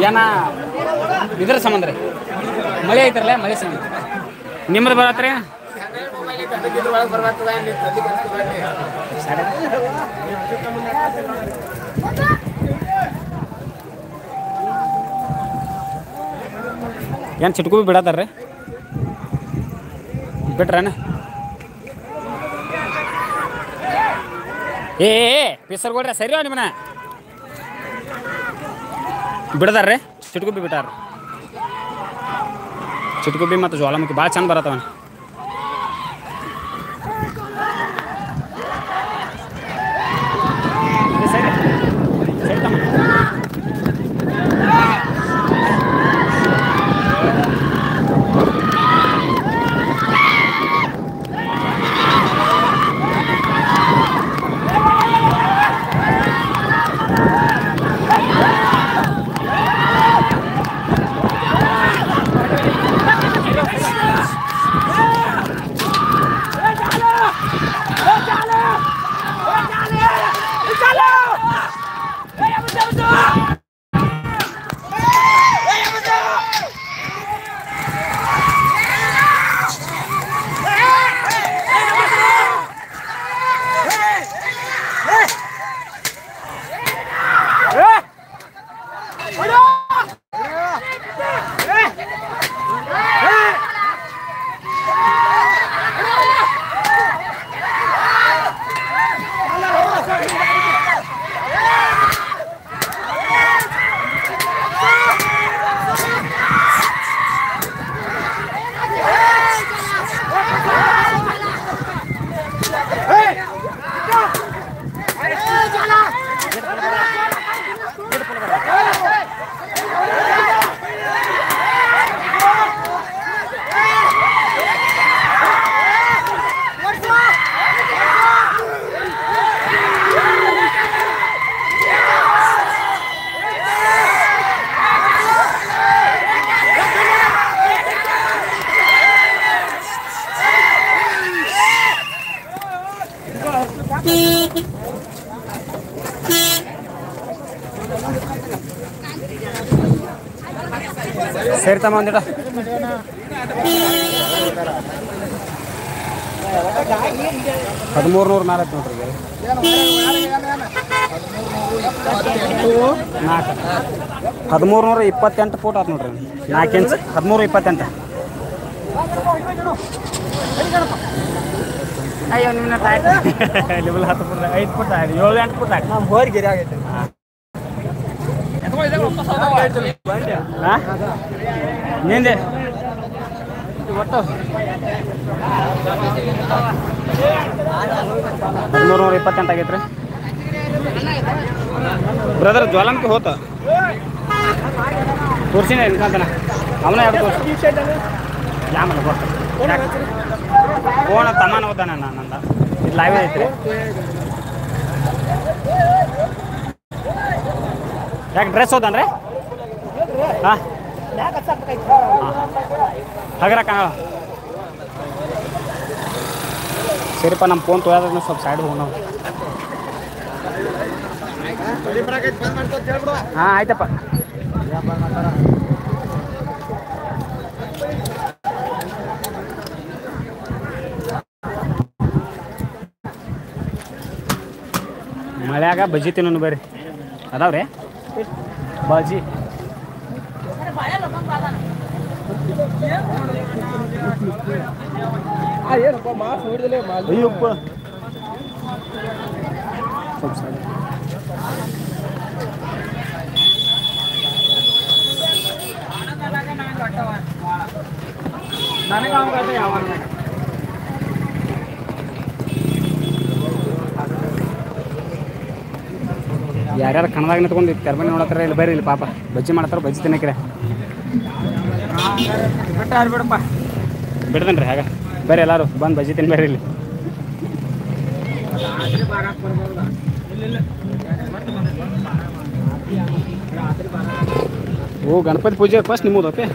ಏನ ಇದ್ರ ಸಂಬಂಧ ರೀ ಮಳೆ ಐತ್ರಲ್ಲ ಮಳೆ ಸಂಬಂಧ ನಿಮ್ಮದು ಬರತ್ರಿ ಏನು ಚಿಟ್ಕು ಬಿಡತ್ತಾರ್ರಿ ಬಿಟ್ರೇನ ಏ ಪಿಸರ್ಗೊಳ್ರಿ ಸರಿ ನಿಮ್ಮನ್ನ ಬಿಡದಾರ್ರಿ ಚಿಟ್ಗುಬ್ಬಿ ಬಿಟ್ಟಾರ ಚಿಟ್ಗುಬ್ಬಿ ಮತ್ತು ಜ್ವಾಲಾಮುಖಿ ಭಾಳ ಚಂದ ಬರತ್ತವನ್ ಸರಿ ಸರಿ ತಮ್ಮ ಸರಿ ತಮ್ಮ ಒಂದಿಡ 1300 ಮೇಲೆ ನೋಡ್ರಿ 1328 ಫೂಟ್ ಆಯ್ತು ನೋಡ್ರಿ 4 ಇಂಚ್ 1328 ಅಯ್ಯೋ ನಿಮ್ಮನ್ನ ಲೆವೆಲ್ 10 ಫೂಟ್ 5 ಫೂಟ್ 7 8 ಫೂಟ್ ನಮ್ಮ ಬೋರ್ ಗಿರಿ ಆಗೈತೆ ನಿಂದೆ ಒಟ್ಟು 1328 ಆಗೈತ್ರಿ ಬ್ರದರ್ ಜ್ವಾಲಾಮುಖಿ ಹೋತ ತೋರ್ಸಿನ ಇನ್ಕಂತಾನ ಅವನ ಎರಡು ತೋರ್ಸಿ ಯಾಮಲ್ಲ ಬರ್ತಾರೆ ಫೋನ್ ತಮ್ಮನ ಹೋದಾನ ನಂದ ಇದು ಲೈವ್ ಐತ್ರಿ ಯಾಕೆ ಡ್ರೆಸ್ ಹೋದನ್ರಿ ಹಾಂ ಹಗರ ಕಾಣ ಸರಿಪ್ಪ ನಮ್ಮ ಫೋನ್ ತೊಗೊಳೋದ್ರೆ ಸ್ವಲ್ಪ ಸೈಡ್ ಹೋಗೋಣ ಹಾಂ ಆಯ್ತಪ್ಪ ಮಳ್ಯಾಗ ಬಜ್ಜಿ ತಿನ್ನೋನು ಬರ್ರಿ ಅದಾವ್ರಿ ಬಜ್ಜಿ ಅಯ್ಯಪ್ಪ ನನಗೆ ಯಾವ ಯಾರ್ಯಾರು ಕಣದಾಗ ನಿಂತ್ಕೊಂಡು ತೆರಮನೆ ನೋಡತ್ತಾರ ಇಲ್ಲಿ ಬರ್ರಿ ಇಲ್ಲಿ ಪಾಪ ಬಜ್ಜಿ ಮಾಡ್ತಾರ ಬಜ್ಜಿ ತಿನ್ನಕ್ರೆ ಬಿಟ್ಟ ಬಿಡಪ್ಪ ಬಿಡ್ತೇನೆ ಹಾಗೆ ಬರ್ರಿ ಎಲ್ಲರೂ ಬಂದು ಬಜ್ಜಿ ತಿನ್ ಬರ್ರಿ ಇಲ್ಲಿ ಓ ಗಣಪತಿ ಪೂಜೆ ಫಸ್ಟ್ ನಿಮ್ಮದು ಓಕೆ